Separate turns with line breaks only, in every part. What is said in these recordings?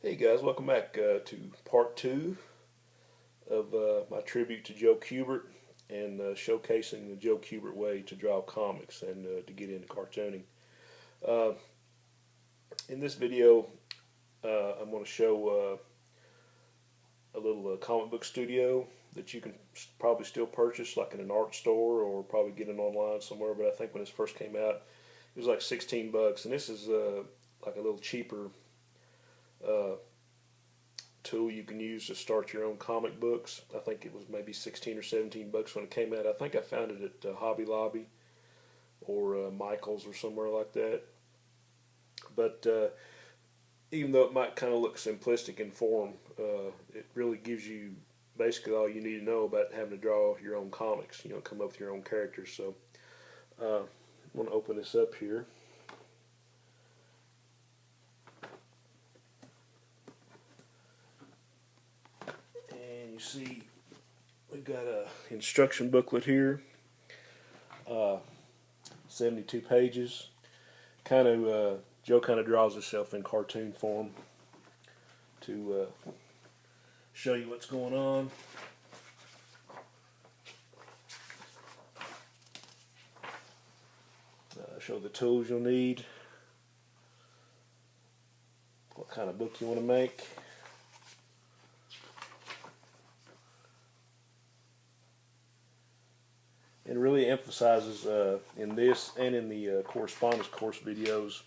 Hey guys, welcome back to part two of my tribute to Joe Kubert and showcasing the Joe Kubert way to draw comics and to get into cartooning. Uh, in this video, I'm going to show a little comic book studio that you can probably still purchase like in an art store or probably get it online somewhere, but I think when this first came out, it was like 16 bucks, and this is like a little cheaper uh, tool you can use to start your own comic books. I think it was maybe 16 or 17 bucks when it came out. I think I found it at Hobby Lobby or Michael's or somewhere like that. But even though it might kind of look simplistic in form, it really gives you basically all you need to know about having to draw your own comics. Come up with your own characters. So I'm going to open this up here. You see, we've got a instruction booklet here, 72 pages. Joe kind of draws himself in cartoon form to show you what's going on. Show the tools you'll need, what kind of book you want to make. It really emphasizes in this and in the correspondence course videos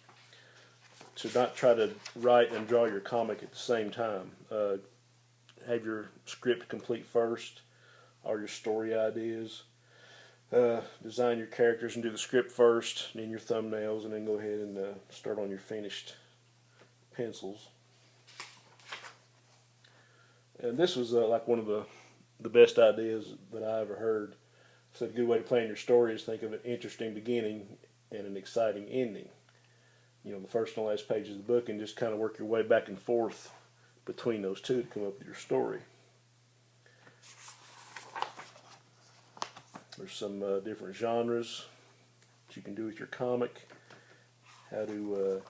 to not try to write and draw your comic at the same time. Have your script complete first, all your story ideas. Design your characters and do the script first, and then your thumbnails, and then go ahead and start on your finished pencils. And this was like one of the best ideas that I ever heard. So a good way to plan your story is think of an interesting beginning and an exciting ending. The first and last page of the book, and just kind of work your way back and forth between those two to come up with your story. There's some different genres that you can do with your comic. How to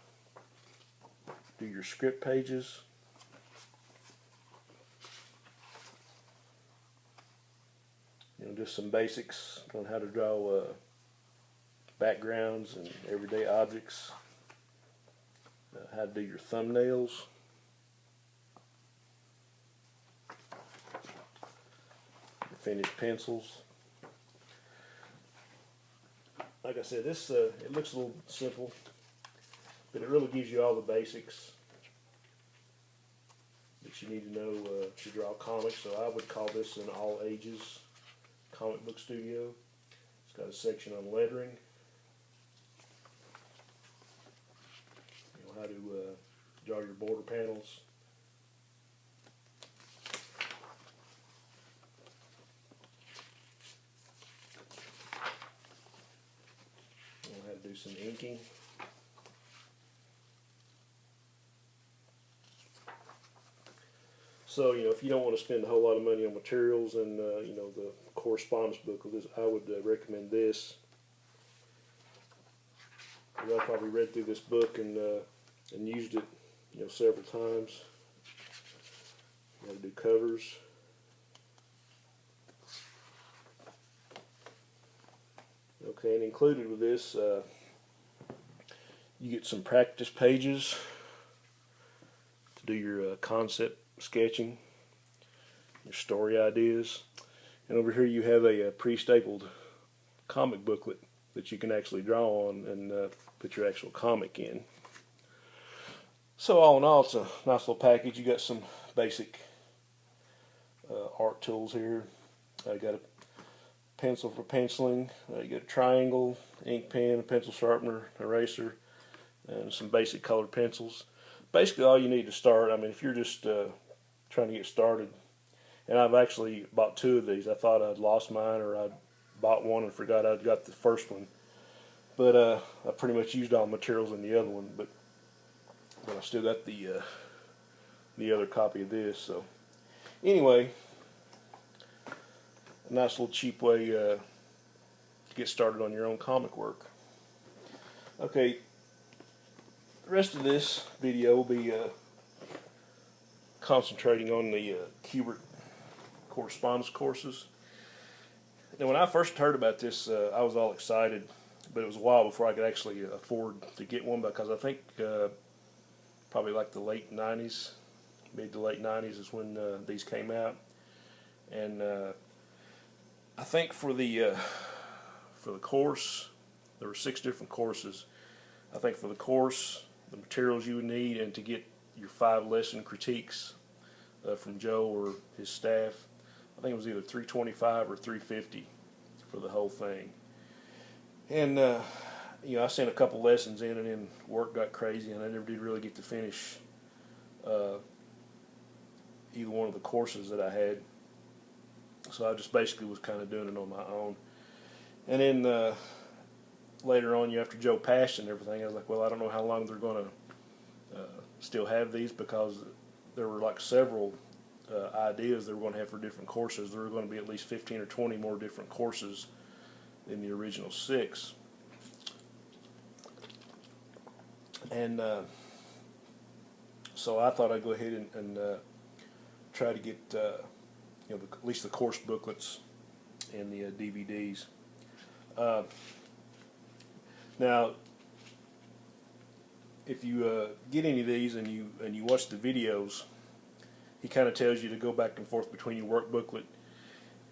do your script pages. Just some basics on how to draw backgrounds and everyday objects. How to do your thumbnails. Your finished pencils. Like I said, this it looks a little simple, but it really gives you all the basics that you need to know to draw comics. So I would call this an all ages comic book studio. It's got a section on lettering, how to draw your border panels, how to do some inking. So, if you don't want to spend a whole lot of money on materials and, the correspondence book, I would recommend this. I've probably read through this book and used it, several times. You got to do covers. Okay, and included with this, you get some practice pages to do your concept sketching, your story ideas, and over here you have a pre-stapled comic booklet that you can actually draw on and put your actual comic in. So all in all, it's a nice little package. You got some basic art tools here. You got a pencil for penciling. You got a triangle, ink pen, a pencil sharpener, eraser, and some basic colored pencils. Basically all you need to start, if you're just trying to get started, and I've actually bought two of these. I thought I'd lost mine, or I'd bought one and forgot I'd got the first one. But I pretty much used all the materials in the other one, but I still got the other copy of this. So anyway, a nice little cheap way to get started on your own comic work. Okay, the rest of this video will be concentrating on the Kubert correspondence courses. Now, when I first heard about this, I was all excited, but it was a while before I could actually afford to get one, because I think probably like the late 90s, mid to late 90s is when these came out. And I think for the course, there were 6 different courses. I think for the course, the materials you would need, and to get your 5 lesson critiques from Joe or his staff, I think it was either $325 or $350 for the whole thing. And you know, I sent a couple lessons in, and then work got crazy, and I never did really get to finish either one of the courses that I had. So I just basically was kind of doing it on my own. And then later on, after Joe passed and everything, I was like, well, I don't know how long they're going to still have these, because there were like several ideas they were going to have for different courses. There were going to be at least 15 or 20 more different courses than the original 6. And so I thought I'd go ahead and try to get you know, at least the course booklets and the DVDs. Now, if you get any of these and you watch the videos, he kind of tells you to go back and forth between your work booklet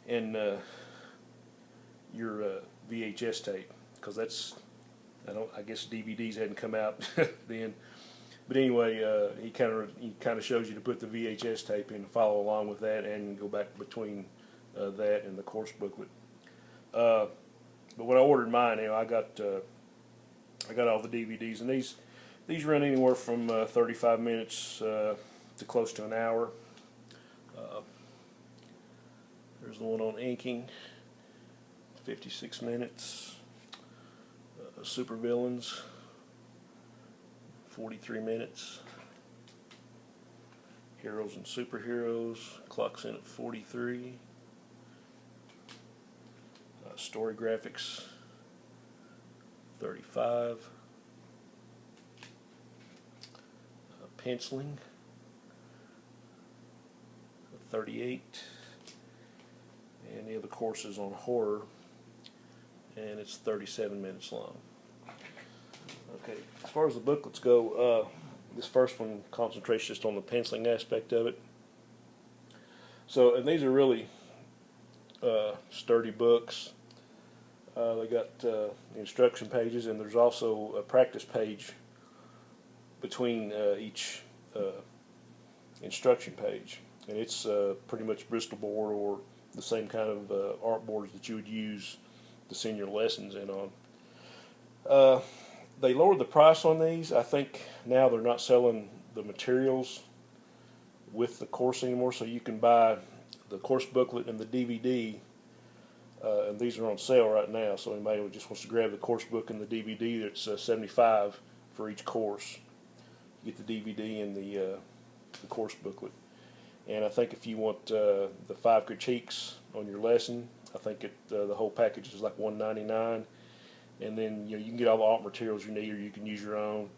and your VHS tape, because that's, I guess DVDs hadn't come out then. But anyway, he kind of shows you to put the VHS tape in and follow along with that, and go back between that and the course booklet. But when I ordered mine, you know, I got all the DVDs, and these run anywhere from 35 minutes to close to an hour. There's the one on inking, 56 minutes. Supervillains, 43 minutes. Heroes and Superheroes clocks in at 43. Story Graphics, 35. Penciling, 38. And the other courses on horror, and it's 37 minutes long. Okay, as far as the booklets go, this first one concentrates just on the penciling aspect of it. So, and these are really sturdy books. They got instruction pages, and there's also a practice page between each instruction page. And it's pretty much Bristol board, or the same kind of art boards that you would use to send your lessons in on. They lowered the price on these. I think now they're not selling the materials with the course anymore, so you can buy the course booklet and the DVD, and these are on sale right now. So anybody who just wants to grab the course book and the DVD, it's $75 for each course. You get the DVD and the course booklet. And I think if you want the 5 critiques on your lesson, I think the whole package is like $199. And then you can get all the art materials you need, or you can use your own.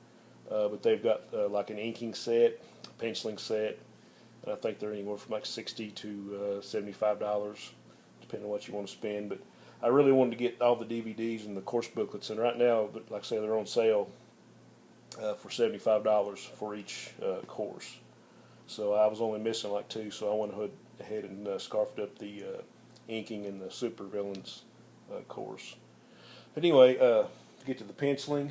But they've got like an inking set, a penciling set, and I think they're anywhere from like $60 to $75, depending on what you want to spend. But I really wanted to get all the DVDs and the course booklets, and right now, like I say, they're on sale for $75 for each course. So I was only missing like 2, so I went ahead and scarfed up the inking and the Supervillains course. But anyway, to get to the penciling,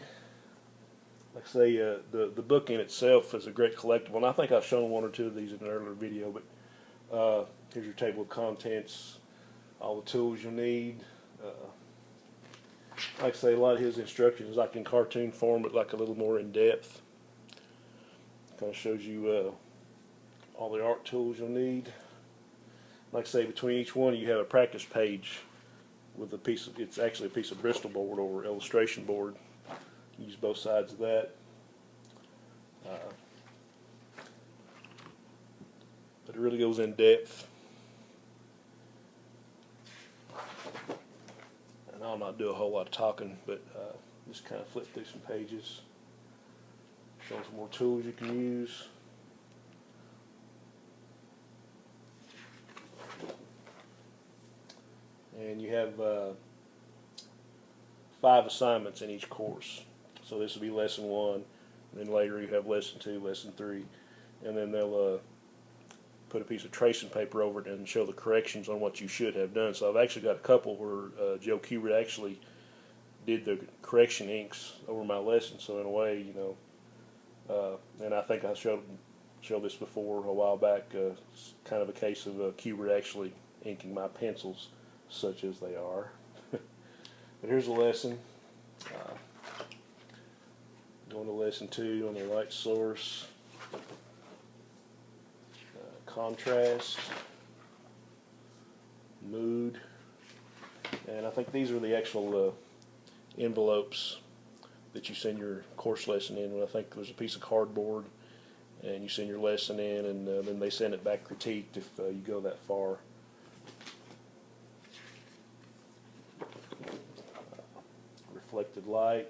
like I say, the book in itself is a great collectible, and I think I've shown 1 or 2 of these in an earlier video. But here's your table of contents, all the tools you'll need. Like I say, a lot of his instructions, like in cartoon form, but like a little more in depth. Kind of shows you all the art tools you'll need. Like I say, between each one you have a practice page with a piece of, it's actually a piece of Bristol board or illustration board. You use both sides of that. But it really goes in depth. And I'll not do a whole lot of talking, but just kind of flip through some pages. Show some more tools you can use. and you have 5 assignments in each course. So this will be lesson 1, and then later you have lesson 2, lesson 3, and then they'll put a piece of tracing paper over it and show the corrections on what you should have done. So I've actually got a couple where Joe Kubert actually did the correction inks over my lesson. So in a way, you know, and I think I showed this before a while back. It's kind of a case of Kubert actually inking my pencils, such as they are. But here's a lesson. Going to lesson 2 on the light source, contrast, mood, and I think these are the actual envelopes that you send your course lesson in. I think there's a piece of cardboard, and you send your lesson in, and then they send it back critiqued if you go that far. Reflected light,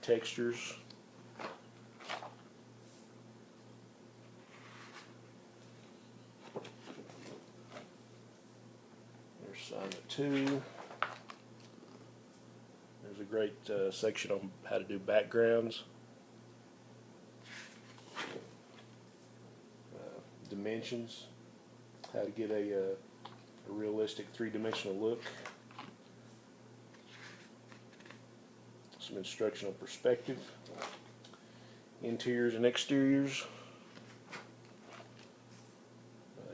textures, there's assignment 2. There's a great section on how to do backgrounds, dimensions, how to get a realistic 3-dimensional look, some instruction on perspective, interiors and exteriors,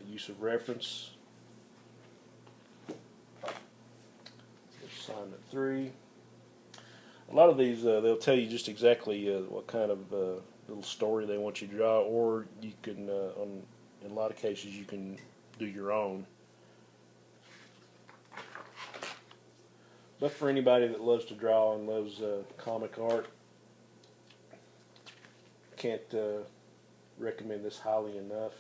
use of reference, assignment 3. A lot of these they'll tell you just exactly what kind of little story they want you to draw, or you can in a lot of cases you can do your own. But for anybody that loves to draw and loves comic art, can't recommend this highly enough.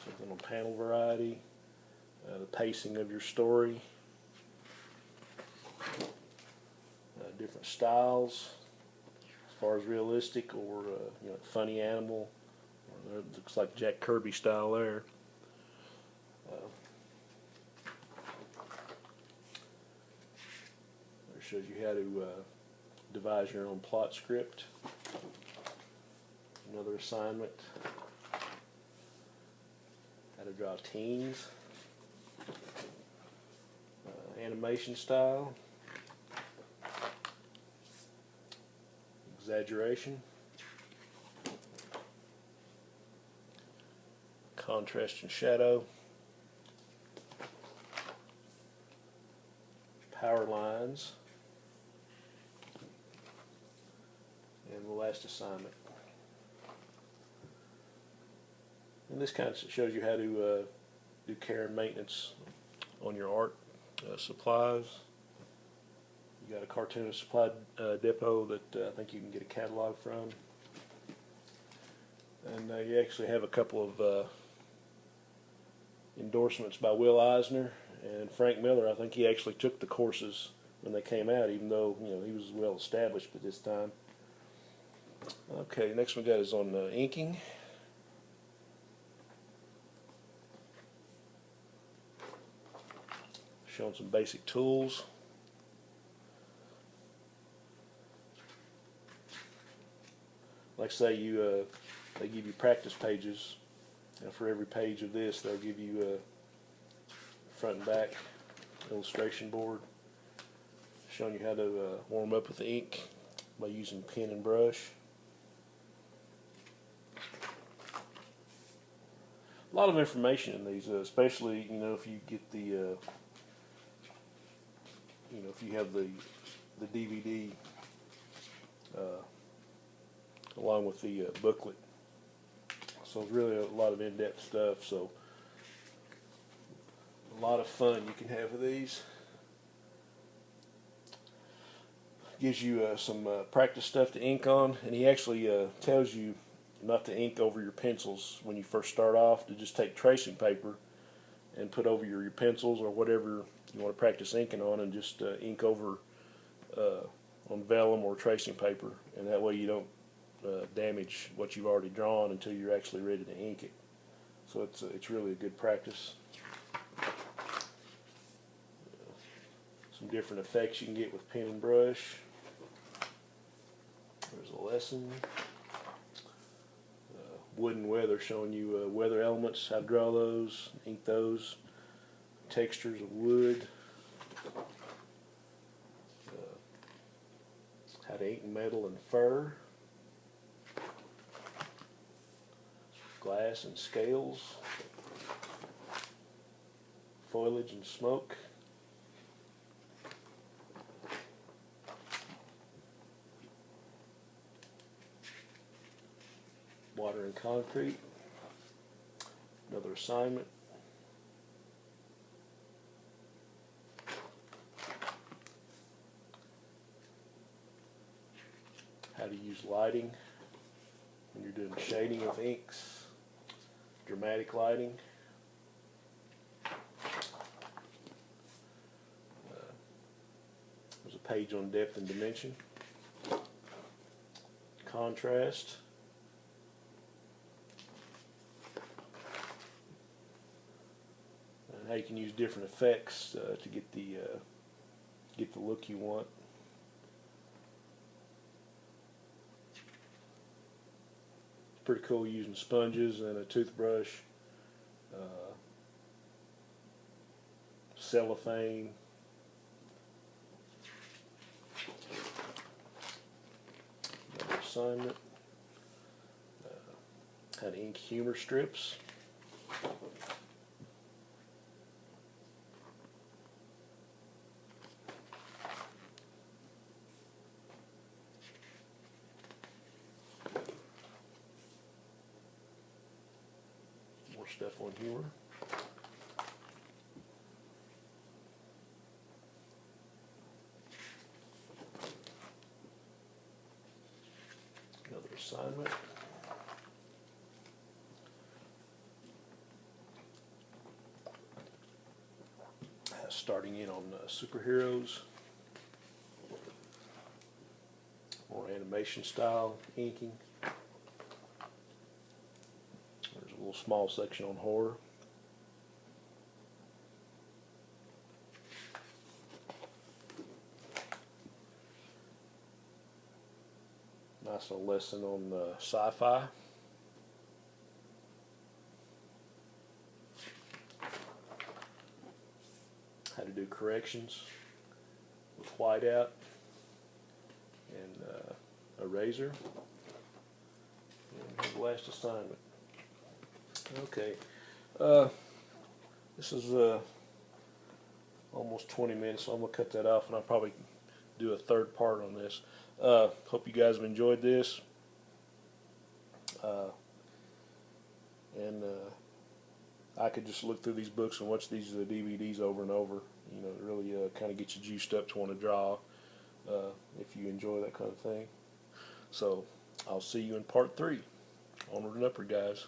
Something on panel variety, the pacing of your story, different styles as far as realistic or you know, funny animal. It looks like Jack Kirby style there. Shows you how to devise your own plot script. Another assignment, how to draw teens, animation style, exaggeration, contrast and shadow, power lines, and the last assignment. And this kind of shows you how to do care and maintenance on your art supplies. You got a cartoonist supply depot that I think you can get a catalog from. And you actually have a couple of endorsements by Will Eisner and Frank Miller. I think he actually took the courses when they came out, even though you know he was well established at this time. Okay, next one we got is on inking. Showing some basic tools. Like say you, they give you practice pages. For every page of this, they'll give you a front and back illustration board showing you how to warm up with the ink by using pen and brush. A lot of information in these, especially you know if you get the, you know if you have the DVD along with the booklet. So it's really a lot of in-depth stuff. So a lot of fun you can have with these. Gives you some practice stuff to ink on, and he actually tells you not to ink over your pencils when you first start off, to just take tracing paper and put over your pencils or whatever you want to practice inking on, and just ink over on vellum or tracing paper, and that way you don't damage what you've already drawn until you're actually ready to ink it. So it's really a good practice. different effects you can get with pen and brush. There's a lesson. Wood and weather, showing you weather elements, how to draw those, ink those, textures of wood, how to ink metal and fur, glass and scales, foliage and smoke, water and concrete, another assignment, how to use lighting when you're doing shading of inks, dramatic lighting, there's a page on depth and dimension, contrast, and how you can use different effects to get the look you want. It's pretty cool using sponges and a toothbrush, cellophane, another assignment, how to ink humor strips. More stuff on humor. Another assignment. Starting in on superheroes. More animation style inking. There's a little small section on horror. Nice little lesson on sci-fi. How to do corrections with whiteout and a razor. And the last assignment. Okay, this is almost 20 minutes, so I'm going to cut that off, and I'll probably do a third part on this. Hope you guys have enjoyed this. I could just look through these books and watch these DVDs over and over. You know, it really kind of gets you juiced up to want to draw if you enjoy that kind of thing. So I'll see you in part 3. Onward and upward, guys.